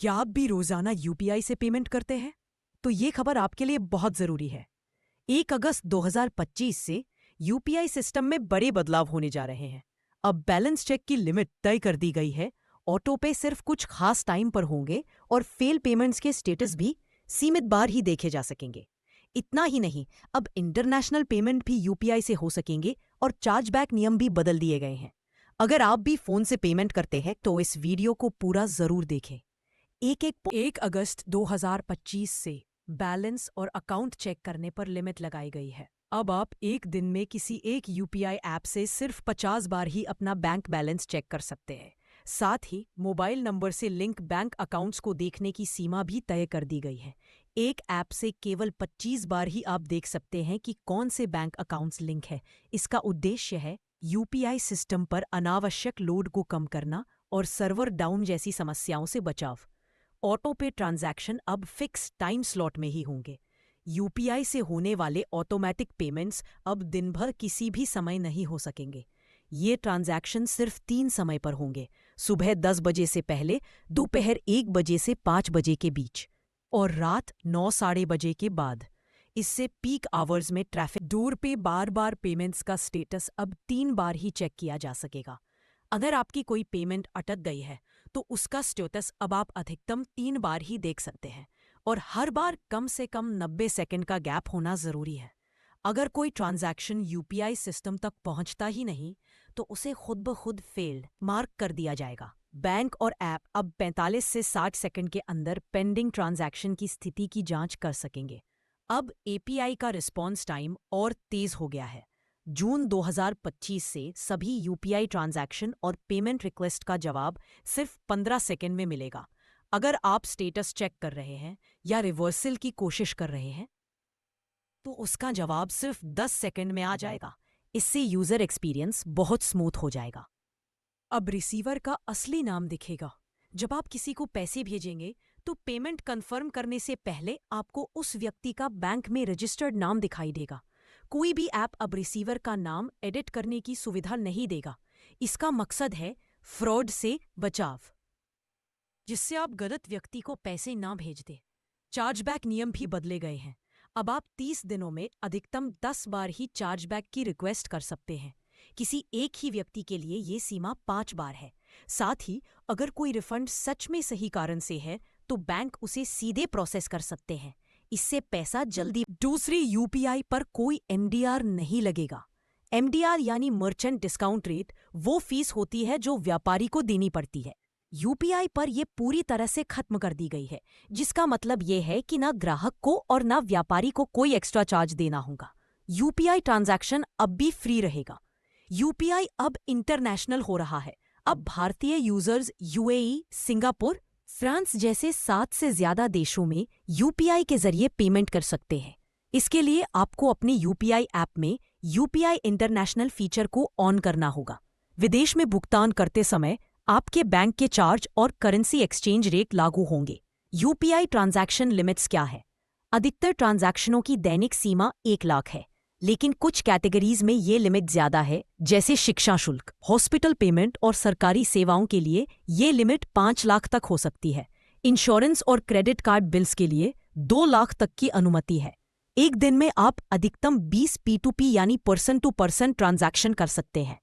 क्या आप भी रोजाना यूपीआई से पेमेंट करते हैं? तो ये खबर आपके लिए बहुत जरूरी है। 1 अगस्त 2025 से यूपीआई सिस्टम में बड़े बदलाव होने जा रहे हैं। अब बैलेंस चेक की लिमिट तय कर दी गई है। ऑटो पे सिर्फ कुछ खास टाइम पर होंगे और फेल पेमेंट्स के स्टेटस भी सीमित बार ही देखे जा सकेंगे। इतना ही नहीं, अब इंटरनेशनल पेमेंट भी यूपीआई से हो सकेंगे और चार्जबैक नियम भी बदल दिए गए हैं। अगर आप भी फोन से पेमेंट करते हैं तो इस वीडियो को पूरा जरूर देखें। 1 अगस्त 2025 से बैलेंस और अकाउंट चेक करने पर लिमिट लगाई गई है। अब आप एक दिन में किसी एक यूपीआई ऐप से सिर्फ 50 बार ही अपना बैंक बैलेंस चेक कर सकते हैं। साथ ही मोबाइल नंबर से लिंक बैंक अकाउंट्स को देखने की सीमा भी तय कर दी गई है। एक ऐप से केवल 25 बार ही आप देख सकते हैं कि कौन से बैंक अकाउंट्स लिंक है। इसका उद्देश्य है यूपीआई सिस्टम पर अनावश्यक लोड को कम करना और सर्वर डाउन जैसी समस्याओं से बचाव। ऑटो पे ट्रांजैक्शन अब फिक्स टाइम स्लॉट में ही होंगे। यूपीआई से होने वाले ऑटोमेटिक पेमेंट्स अब दिन भर किसी भी समय नहीं हो सकेंगे। ये ट्रांजैक्शन सिर्फ 3 समय पर होंगे: सुबह 10 बजे से पहले, दोपहर 1 बजे से 5 बजे के बीच और रात 9 साढ़े बजे के बाद। इससे पीक आवर्स में ट्रैफिक डोर पे बार बार पेमेंट्स का स्टेटस अब 3 बार ही चेक किया जा सकेगा। अगर आपकी कोई पेमेंट अटक गई है तो उसका स्टेटस अब आप अधिकतम 3 बार ही देख सकते हैं और हर बार कम से कम 90 सेकंड का गैप होना जरूरी है। अगर कोई ट्रांजैक्शन यूपीआई सिस्टम तक पहुंचता ही नहीं तो उसे खुद ब खुद फेल्ड मार्क कर दिया जाएगा। बैंक और ऐप अब 45 से 60 सेकंड के अंदर पेंडिंग ट्रांजैक्शन की स्थिति की जांच कर सकेंगे। अब एपीआई का रिस्पॉन्स टाइम और तेज हो गया है। जून 2025 से सभी यूपीआई ट्रांजैक्शन और पेमेंट रिक्वेस्ट का जवाब सिर्फ 15 सेकंड में मिलेगा। अगर आप स्टेटस चेक कर रहे हैं या रिवर्सल की कोशिश कर रहे हैं तो उसका जवाब सिर्फ 10 सेकंड में आ जाएगा। इससे यूजर एक्सपीरियंस बहुत स्मूथ हो जाएगा। अब रिसीवर का असली नाम दिखेगा। जब आप किसी को पैसे भेजेंगे तो पेमेंट कंफर्म करने से पहले आपको उस व्यक्ति का बैंक में रजिस्टर्ड नाम दिखाई देगा। कोई भी ऐप अब रिसीवर का नाम एडिट करने की सुविधा नहीं देगा। इसका मकसद है फ्रॉड से बचाव, जिससे आप गलत व्यक्ति को पैसे ना भेज दें। चार्जबैक नियम भी बदले गए हैं। अब आप 30 दिनों में अधिकतम 10 बार ही चार्जबैक की रिक्वेस्ट कर सकते हैं। किसी एक ही व्यक्ति के लिए ये सीमा 5 बार है। साथ ही अगर कोई रिफंड सच में सही कारण से है तो बैंक उसे सीधे प्रोसेस कर सकते हैं। इससे पैसा जल्दी। दूसरी, यूपीआई पर कोई एमडीआर नहीं लगेगा। एमडीआर यानी मर्चेंट डिस्काउंट रेट वो फीस होती है जो व्यापारी को देनी पड़ती है। यूपीआई पर यह पूरी तरह से खत्म कर दी गई है, जिसका मतलब यह है कि ना ग्राहक को और ना व्यापारी को कोई एक्स्ट्रा चार्ज देना होगा। यूपीआई ट्रांजैक्शन अब भी फ्री रहेगा। यूपीआई अब इंटरनेशनल हो रहा है। अब भारतीय यूजर्स यूएई, सिंगापुर, फ्रांस जैसे 7 से ज्यादा देशों में यूपीआई के जरिए पेमेंट कर सकते हैं। इसके लिए आपको अपने यूपीआई ऐप में यूपीआई इंटरनेशनल फीचर को ऑन करना होगा। विदेश में भुगतान करते समय आपके बैंक के चार्ज और करेंसी एक्सचेंज रेट लागू होंगे। यूपीआई ट्रांजैक्शन लिमिट्स क्या है? अधिकतर ट्रांजैक्शनों की दैनिक सीमा 1 लाख है, लेकिन कुछ कैटेगरीज में ये लिमिट ज्यादा है, जैसे शिक्षा शुल्क, हॉस्पिटल पेमेंट और सरकारी सेवाओं के लिए ये लिमिट 5 लाख तक हो सकती है। इंश्योरेंस और क्रेडिट कार्ड बिल्स के लिए 2 लाख तक की अनुमति है। एक दिन में आप अधिकतम 20 P2P यानी पर्सन टू पर्सन ट्रांजैक्शन कर सकते हैं।